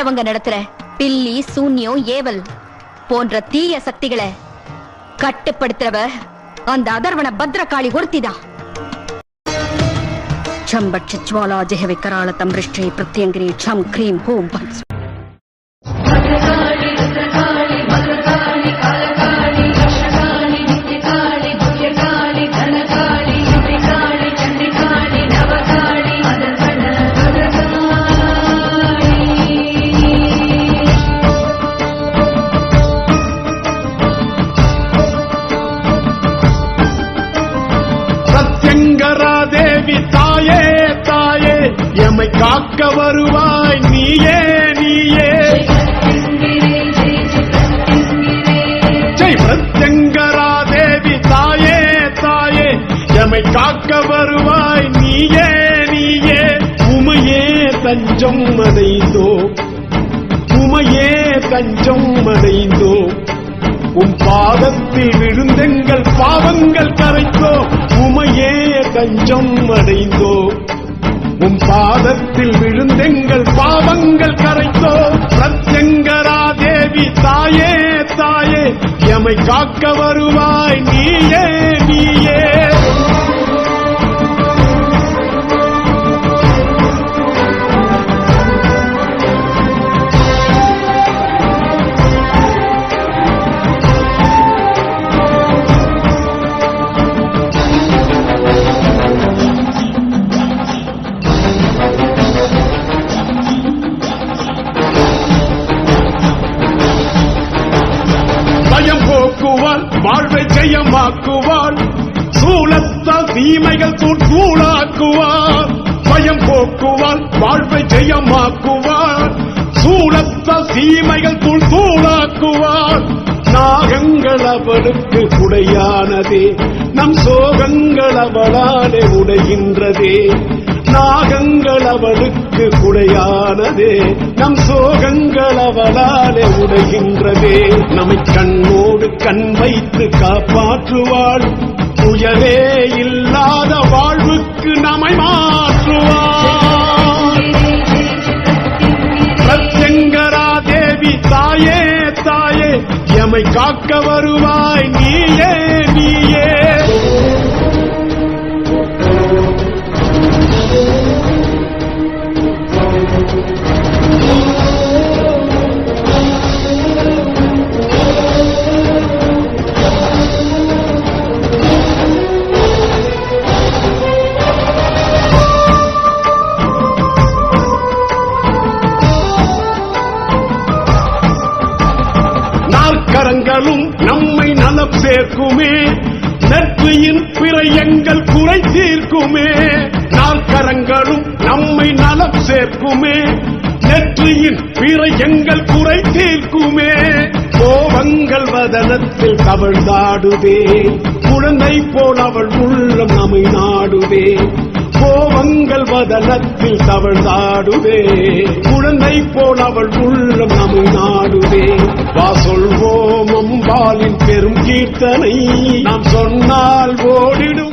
கெட்டவங்க நடத்துற பில்லி சூன்யம் ஏவல் போன்ற தீய சக்திகளை கட்டுப்படுத்துறவ அந்த அதர்வன பத்ரகாளி ஒருத்திதான். சம்பட்சிச்வாலா ஜெகவை கராள தம்பிருஷ்டே பிரத்யங்கிரி சம் கிரீம் ஹோம் பன்ஸ். தேவி தாயே தாயே எமை காக்க வருவாய் நீயே நீயே. ஜெய் பிரத்யங்கரா தேவி தாயே தாயே எமை காக்க வருவாய் நீயே நீயே. உமையே தஞ்சம் அடைந்தோ உமையே தஞ்சம் அடைந்தோ உம் பாதத்தில் விழுந்தெங்கள் பாவங்கள் கரைத்தோ. உமையே தஞ்சம் அடைந்தோ உம் பாதத்தில் விழுந்தெங்கள் பாவங்கள் கரைத்தோ. பிரத்யங்கரா தேவி தாயே தாயே எமை காக்க வருவாய் நீயே நீயே. வாழ்வை ஜெயமாக்குவாள் சூலத்தால் தீமைகள் தூளாக்குவாள். பயம் போக்குவாள் வாழ்வை ஜெயமாக்குவாள் சூலத்தால் தீமைகள் தூளாக்குவாள். நாகங்கள் அவளுக்கு குடையானதே நம் சோகங்கள் அவளாலே உடைகின்றதே. நாகங்கள் அவளுக்கு குடையானதே நம் சோகங்கள் அவளாலே உடைகின்றதே. நம்மை கண்ணோடு கண் வைத்து காப்பாற்றுவாள் துயரே இல்லாத வாழ்வுக்கு நம்மை மாற்றுவாள். பிரத்யங்கரா தேவி தாயே தாயே எமை காக்க வருவாய் நீயே நீயே. கரங்களும் நம்மை நலம் சேர்க்குமே நெற்றியின் பிறையங்கள் குறை தீர்க்குமே. நாற்கரங்களும் நம்மை நலம் சேர்க்குமே நெற்றியின் பிறையங்கள் குறை தீர்க்குமே. கோபங்கள் வதனத்தில் தவழ்ந்தாடுதே குழந்தை போல் அவள் உள்ளம் நம்மை நாடுதே. கோபங்கள் வதனத்தில் தவழ்ந்தாடுதே குழந்தை போல் அவள் உள்ளம் நம்மை நாடுதே. வா சொல்வோம் அம்பாளின் பெரும் கீர்த்தனை நாம் சொன்னால் ஓடிடும்.